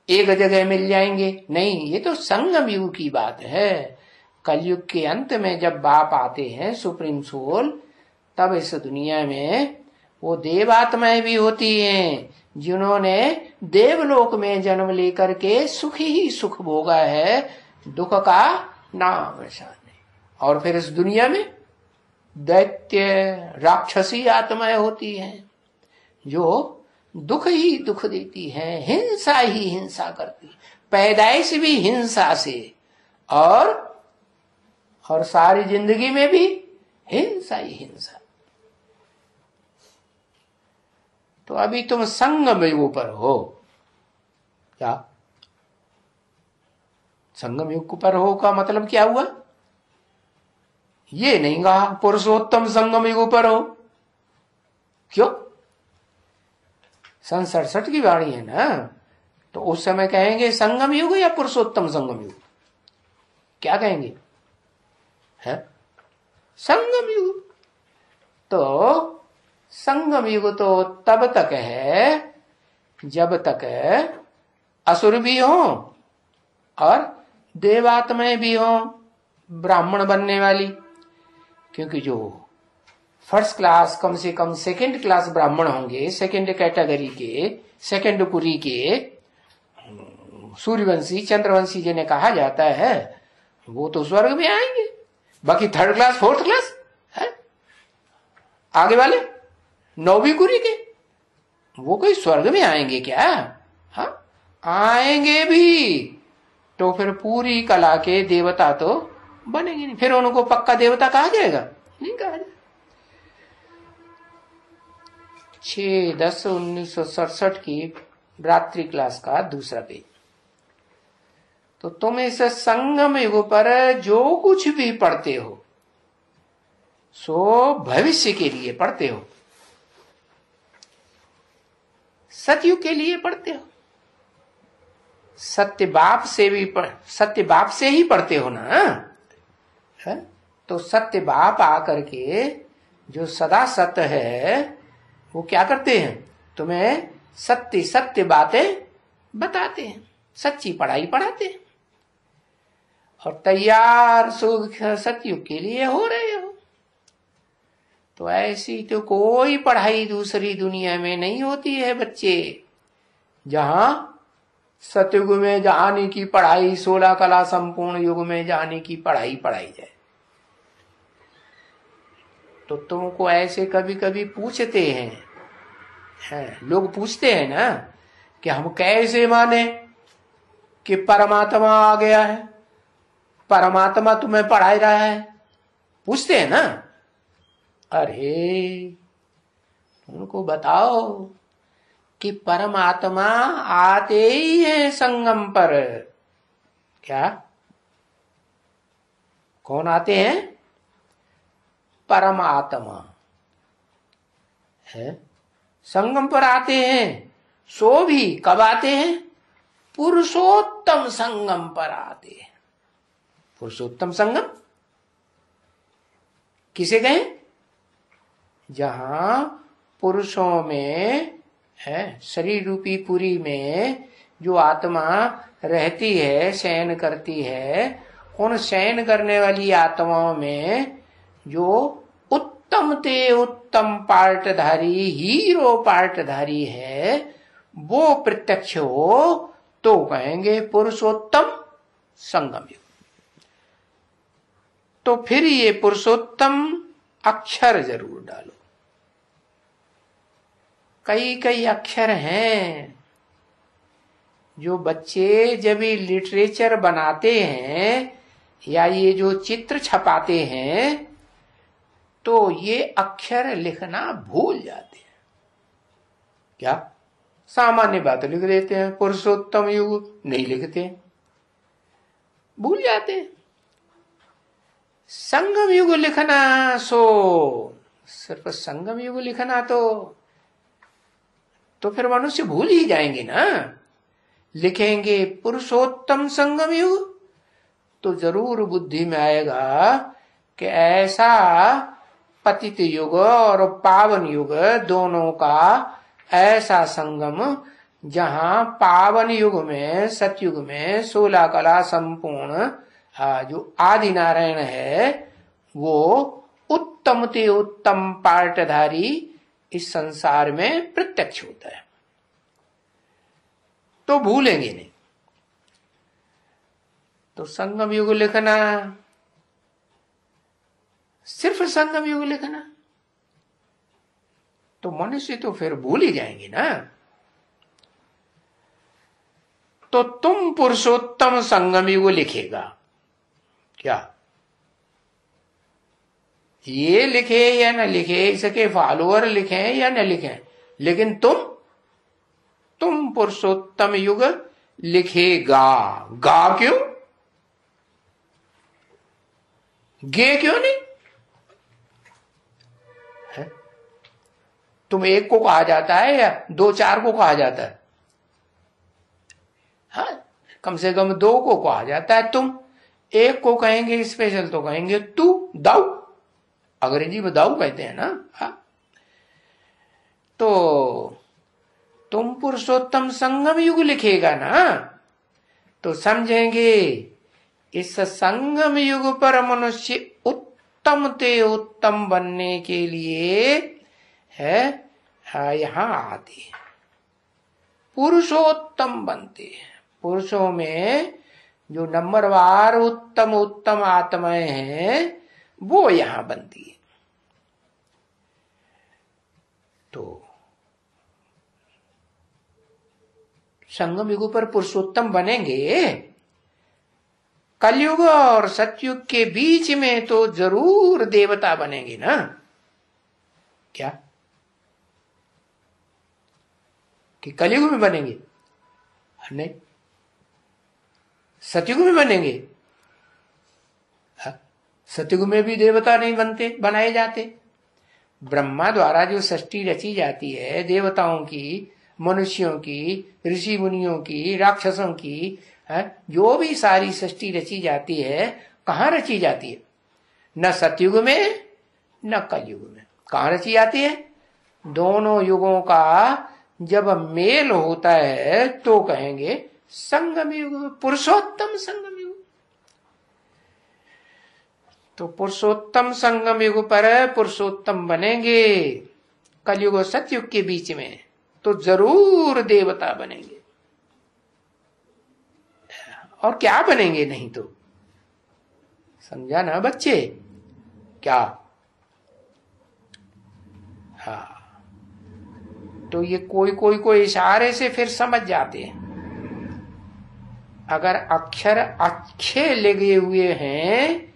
एक जगह मिल जाएंगे। नहीं, ये तो संगम युग की बात है। कलयुग के अंत में जब बाप आते हैं सुप्रीम सोल, तब इस दुनिया में वो देवात्माएं भी होती हैं जिन्होंने देवलोक में जन्म लेकर के सुख ही सुख भोगा है, दुख का नाम निशान नहीं। और फिर इस दुनिया में दैत्य राक्षसी आत्माएं होती हैं जो दुख ही दुख देती हैं, हिंसा ही हिंसा करती, पैदाइश भी हिंसा से और सारी जिंदगी में भी हिंसा ही हिंसा। तो अभी तुम संगम युग पर हो। क्या संगम युग पर हो का मतलब क्या हुआ? ये नहीं कहा पुरुषोत्तम संगम युग पर हो। क्यों? सन 67 की वाणी है ना, तो उस समय कहेंगे संगम युग या पुरुषोत्तम संगम युग? क्या कहेंगे? है संगम युग। तो संगम युग तो तब तक है जब तक असुर भी हो और देवात्माएं भी हो ब्राह्मण बनने वाली। क्योंकि जो फर्स्ट क्लास, कम से कम सेकंड क्लास ब्राह्मण होंगे, सेकंड कैटेगरी के, सेकंड पुरी के, सूर्यवंशी चंद्रवंशी जिन्हें कहा जाता है, वो तो स्वर्ग में आएंगे। बाकी थर्ड क्लास फोर्थ क्लास है, आगे वाले 9वीं कुरी के, वो कोई स्वर्ग में आएंगे क्या? हाँ आएंगे भी तो फिर पूरी कला के देवता तो बनेंगे नहीं, फिर उनको पक्का देवता कहा जाएगा? नहीं कहा जाएगा। 6/10/1967 की रात्रि क्लास का दूसरा पेज। तो तुम इस संगम युग पर जो कुछ भी पढ़ते हो सो भविष्य के लिए पढ़ते हो, सतयुग के लिए पढ़ते हो। सत्य बाप से ही पढ़ते हो ना है? तो सत्य बाप आकर के जो सदा सत्य है वो क्या करते हैं? तुम्हें सत्य सत्य बातें बताते हैं, सच्ची पढ़ाई पढ़ाते हैं और तैयार सतयुग के लिए हो रहे हो। तो ऐसी तो कोई पढ़ाई दूसरी दुनिया में नहीं होती है बच्चे, जहां सतयुग में जाने की पढ़ाई, 16 कला संपूर्ण युग में जाने की पढ़ाई पढ़ाई जाए। तो तुमको ऐसे कभी कभी पूछते हैं लोग पूछते हैं ना कि हम कैसे माने कि परमात्मा आ गया है, परमात्मा तुम्हें पढ़ा रहा है, पूछते हैं ना। अरे उनको बताओ कि परमात्मा आते ही है संगम पर। क्या? कौन आते हैं? परमात्मा है, संगम पर आते हैं। सो भी कब आते हैं? पुरुषोत्तम संगम पर आते हैं। पुरुषोत्तम संगम किसे कहें? जहां पुरुषों में है, शरीर रूपी पुरी में जो आत्मा रहती है, शयन करती है, उन शयन करने वाली आत्माओं में जो उत्तम ते उत्तम पार्टधारी, हीरो पार्टधारी है, वो प्रत्यक्ष हो तो कहेंगे पुरुषोत्तम संगम युग। तो फिर ये पुरुषोत्तम अक्षर जरूर डालो। कई कई अक्षर हैं जो बच्चे जब ये लिटरेचर बनाते हैं या ये जो चित्र छपाते हैं तो ये अक्षर लिखना भूल जाते हैं। क्या सामान्य बात लिख देते हैं, पुरुषोत्तम युग नहीं लिखते, भूल जाते हैं। संगम युग लिखना, सो सिर्फ संगम युग लिखना तो फिर मनुष्य भूल ही जाएंगे ना। लिखेंगे पुरुषोत्तम संगम युग तो जरूर बुद्धि में आएगा कि ऐसा पतित युग और पावन युग दोनों का ऐसा संगम, जहां पावन युग में सतयुग में 16 कला संपूर्ण जो आदि नारायण है वो उत्तम ते उत्तम पार्टधारी इस संसार में प्रत्यक्ष होता है, तो भूलेंगे नहीं। तो संगम युग लिखना, सिर्फ संगम युग लिखना, तो मनुष्य तो फिर भूल ही जाएंगे ना। तो तुम पुरुषोत्तम संगम युग लिखेगा क्या? ये लिखे या न लिखे, इसके फॉलोअर लिखे या न लिखे, लेकिन तुम पुरुषोत्तम युग लिखेगा। गा क्यों? गे क्यों नहीं है? तुम एक को कहा जाता है या 2-4 को कहा जाता है? हाँ, कम से कम 2 को कहा जाता है। तुम एक को कहेंगे स्पेशल तो कहेंगे तू, दाऊ, अंग्रेजी में दाऊ कहते हैं ना। हाँ, तो तुम पुरुषोत्तम संगम युग लिखेगा ना, तो समझेंगे इस संगम युग पर मनुष्य उत्तम ते उत्तम बनने के लिए है यहां आते हैं, पुरुषोत्तम बनते हैं। पुरुषों में जो नंबरवार उत्तम उत्तम आत्माएं हैं वो यहां बनती है। तो संगम युग पर पुरुषोत्तम बनेंगे। कलयुग और सतयुग के बीच में तो जरूर देवता बनेंगे ना। क्या कि कलयुग में बनेंगे? नहीं, सतयुग में बनेंगे। सतयुग में भी देवता नहीं बनते, बनाए जाते। ब्रह्मा द्वारा जो सृष्टि रची जाती है, देवताओं की, मनुष्यों की, ऋषि मुनियों की, राक्षसों की, जो भी सारी सृष्टि रची जाती है, कहाँ रची जाती है? न सतयुग में न कलयुग में। कहाँ रची जाती है? दोनों युगों का जब मेल होता है तो कहेंगे संगम युग, पुरुषोत्तम संगम युग। तो पुरुषोत्तम संगम युग पर पुरुषोत्तम बनेंगे। कलयुग और सतयुग के बीच में तो जरूर देवता बनेंगे। और क्या बनेंगे नहीं तो? समझा ना बच्चे? क्या? हाँ, तो ये कोई इशारे से फिर समझ जाते हैं। अगर अक्षर अच्छे लगे हुए हैं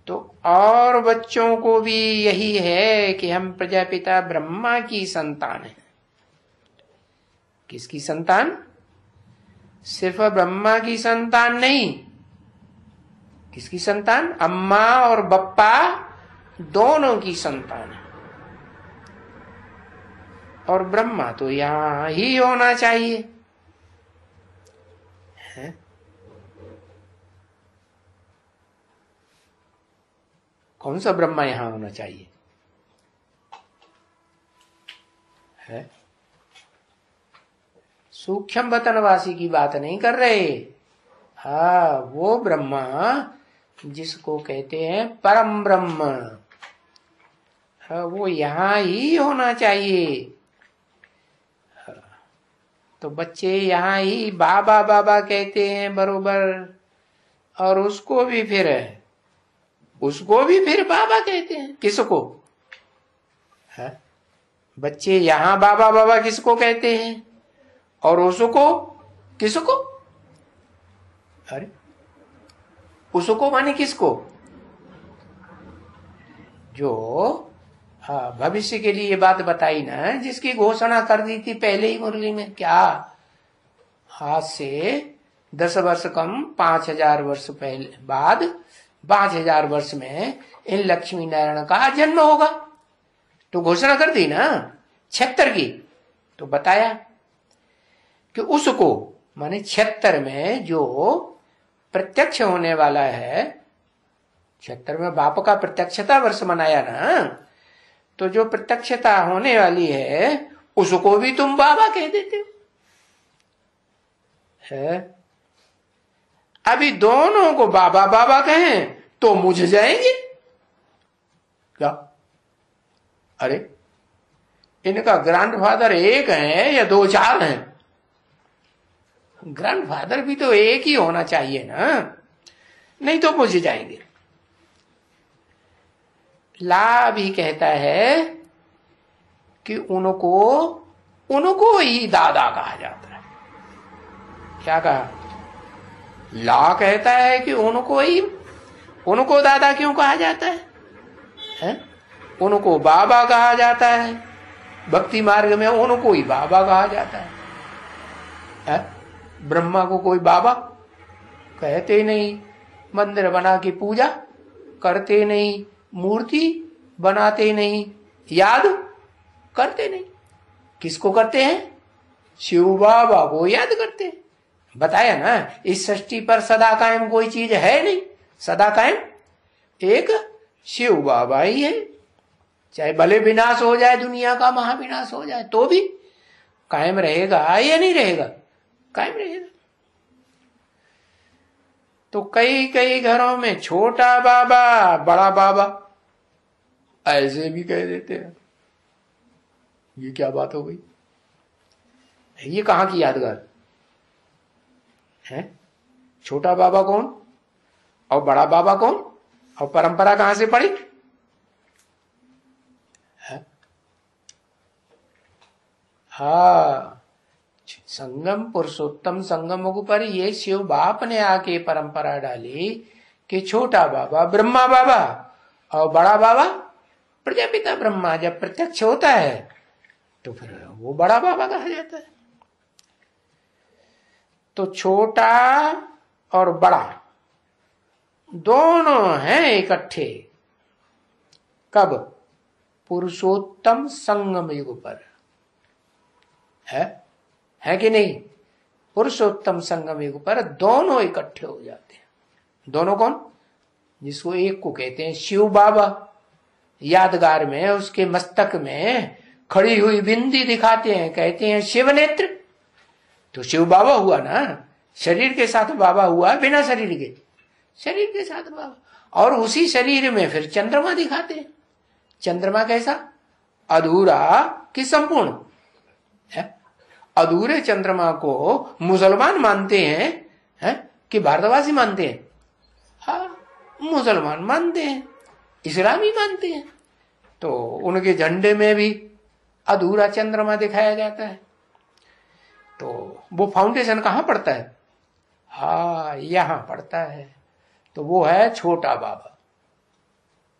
तो और बच्चों को भी यही है कि हम प्रजापिता ब्रह्मा की संतान हैं। किसकी संतान? सिर्फ ब्रह्मा की संतान नहीं। किसकी संतान? अम्मा और बप्पा दोनों की संतान है। और ब्रह्मा तो यहां ही होना चाहिए है? कौन सा ब्रह्मा यहां होना चाहिए है? सूक्ष्म वतनवासी की बात नहीं कर रहे। हाँ, वो ब्रह्मा जिसको कहते हैं परम ब्रह्म, हाँ, वो यहां ही होना चाहिए। हाँ, तो बच्चे यहां ही बाबा बाबा कहते हैं बरोबर, और उसको भी फिर उसको भी फिर बाबा कहते हैं। किसको? है बच्चे यहां बाबा बाबा किसको कहते हैं और उसको किसको? अरे उसको माने किसको? जो भविष्य के लिए ये बात बताई ना, जिसकी घोषणा कर दी थी पहले ही मुरली में। क्या? आज से 10 वर्ष कम 5000 वर्ष पहले बाद 5000 वर्ष में इन लक्ष्मी नारायण का जन्म होगा। तो घोषणा कर दी ना 76 की। तो बताया कि उसको माने 76 में जो प्रत्यक्ष होने वाला है, 76 में बाप का प्रत्यक्षता वर्ष मनाया ना, तो जो प्रत्यक्षता होने वाली है उसको भी तुम बाबा कह देते हो। है अभी दोनों को बाबा बाबा कहें तो मुझ जाएंगे क्या? अरे इनका ग्रैंडफादर एक है या 2-4 हैं? ग्रैंडफादर भी तो एक ही होना चाहिए ना, नहीं तो मुझ जाएंगे। ला भी कहता है कि उनको ही दादा कहा जाता है। क्या कहा? ला कहता है कि उनको दादा क्यों कहा जाता है? उनको बाबा कहा जाता है। भक्ति मार्ग में उनको ही बाबा कहा जाता है। ब्रह्मा को कोई बाबा कहते नहीं, मंदिर बना के पूजा करते नहीं, मूर्ति बनाते नहीं, याद करते नहीं। किसको करते हैं? शिव बाबा को याद करते हैं। बताया ना, इस सृष्टि पर सदा कायम कोई चीज है नहीं। सदा कायम एक शिव बाबा ही है। चाहे भले विनाश हो जाए, दुनिया का महाविनाश हो जाए, तो भी कायम रहेगा या नहीं रहेगा? कायम रहेगा। तो कई कई घरों में छोटा बाबा बड़ा बाबा ऐसे भी कह देते हैं। ये क्या बात हो गई? ये कहां की यादगार है? छोटा बाबा कौन और बड़ा बाबा कौन और परंपरा कहां से पड़ी है? हाँ, संगम पुरुषोत्तम संगम के ऊपर ये शिव बाप ने आके परंपरा डाली कि छोटा बाबा ब्रह्मा बाबा और बड़ा बाबा प्रजापिता ब्रह्मा जब प्रत्यक्ष होता है तो फिर वो बड़ा बाबा कहा जाता है। तो छोटा और बड़ा दोनों हैं इकट्ठे। कब? पुरुषोत्तम संगम युग पर। है कि नहीं? पुरुषोत्तम संगम युग पर दोनों इकट्ठे हो जाते हैं। दोनों कौन? जिसको एक को कहते हैं शिव बाबा। यादगार में उसके मस्तक में खड़ी हुई बिंदी दिखाते हैं, कहते हैं शिव नेत्र। तो शिव बाबा हुआ ना, शरीर के साथ बाबा हुआ, बिना शरीर के, शरीर के साथ बाबा। और उसी शरीर में फिर चंद्रमा दिखाते हैं। चंद्रमा कैसा? अधूरा कि संपूर्ण है? अधूरे चंद्रमा को मुसलमान मानते हैं, कि भारतवासी मानते हैं? हाँ, मुसलमान मानते हैं, इस्लामी मानते हैं। तो उनके झंडे में भी अधूरा चंद्रमा दिखाया जाता है। तो वो फाउंडेशन कहां पड़ता है? हाँ, यहां पड़ता है। तो वो है छोटा बाबा,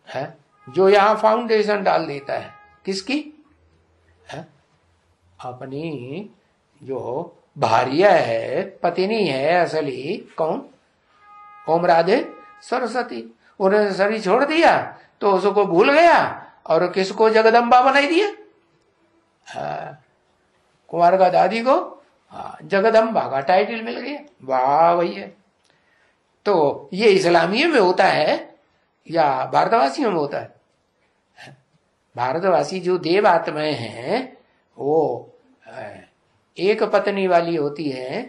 है जो यहां फाउंडेशन डाल देता है। किसकी? है अपनी जो भार्या है, पत्नी है असली। कौन? ओम राधे सरस्वती। उन्होंने शरीर छोड़ दिया तो उसको भूल गया और किसको जगदम्बा बनाई दिया? कुमार का दादी को जगदम्बा का टाइटल मिल गया। वाह भैया। तो ये इस्लामियों में होता है या भारतवासियों में होता है? भारतवासी जो देव आत्माएं हैं वो एक पत्नी वाली होती है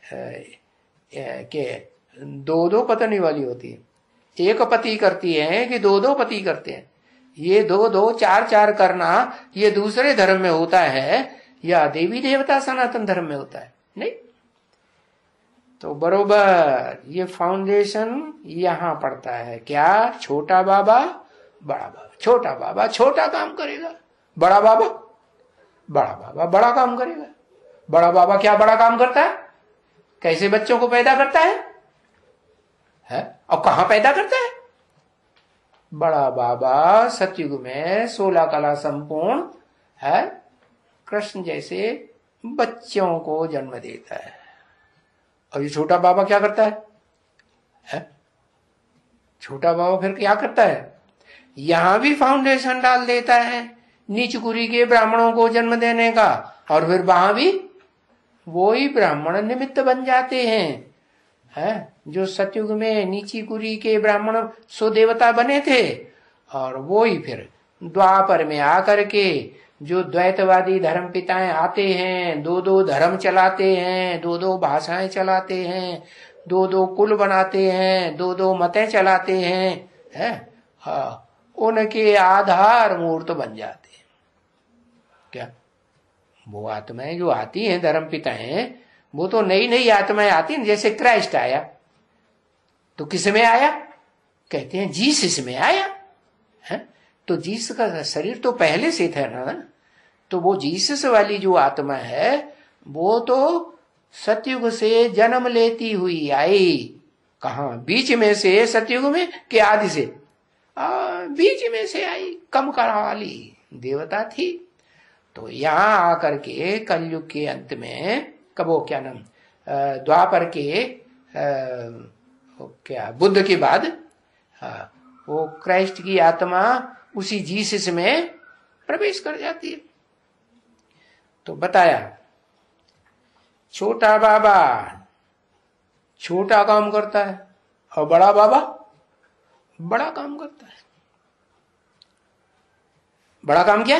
कि दो पत्नी वाली होती है। एक पति करती है कि दो पति करते हैं? ये दो 4 करना ये दूसरे धर्म में होता है या देवी देवता सनातन धर्म में होता है? नहीं। तो बरोबर ये फाउंडेशन यहाँ पड़ता है क्या? छोटा बाबा बड़ा बाबा, छोटा बाबा छोटा काम करेगा, बड़ा बाबा बड़ा काम करेगा। बड़ा बाबा क्या बड़ा काम करता है? कैसे बच्चों को पैदा करता है? और कहां पैदा करता है? बड़ा बाबा सतयुग में 16 कला संपूर्ण है, कृष्ण जैसे बच्चों को जन्म देता है। और ये छोटा बाबा क्या करता है? छोटा बाबा फिर क्या करता है? यहां भी फाउंडेशन डाल देता है नीच कुरी के ब्राह्मणों को जन्म देने का, और फिर वहां भी वो ही ब्राह्मण निमित्त बन जाते हैं, जो सतयुग में नीची कुरी के ब्राह्मण सो देवता बने थे, और वो ही फिर द्वापर में आकर के जो द्वैतवादी धर्म पिताएं आते हैं, दो दो धर्म चलाते हैं, दो दो भाषाएं चलाते हैं, दो दो कुल बनाते हैं, दो दो मतें चलाते हैं, उनके आधार मूर्त बन जाते हैं। क्या वो आत्माएं जो आती हैं धर्म पिताएं, वो तो नई नई आत्माएं आती हैं। जैसे क्राइस्ट आया तो किस में आया? कहते हैं जीसस में आया है। तो जीसस का शरीर तो पहले से था ना, तो वो जीसस वाली जो आत्मा है वो तो सतयुग से जन्म लेती हुई आई। कहा? बीच में से, सतयुग में कि आदि से? बीच में से आई, कम कला वाली देवता थी। तो यहां आकर के कलयुग के अंत में, कब वो क्या नाम, द्वापर के क्या बुद्ध के बाद वो क्राइस्ट की आत्मा उसी जीसस में प्रवेश कर जाती है। तो बताया छोटा बाबा छोटा काम करता है और बड़ा बाबा बड़ा काम करता है। बड़ा काम क्या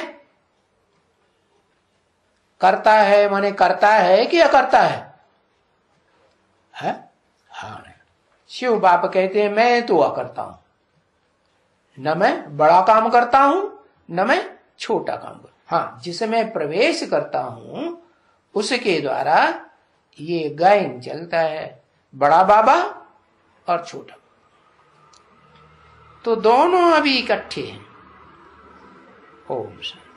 करता है? माने करता है कि अकर्ता है? हाँ, शिव बाप कहते हैं मैं तो अकर्ता हूं, न मैं बड़ा काम करता हूं न मैं छोटा काम करता। हाँ, जिसमें प्रवेश करता हूं उसके द्वारा ये गायन चलता है, बड़ा बाबा और छोटा। तो दोनों अभी इकट्ठे हैं। ओम शांति।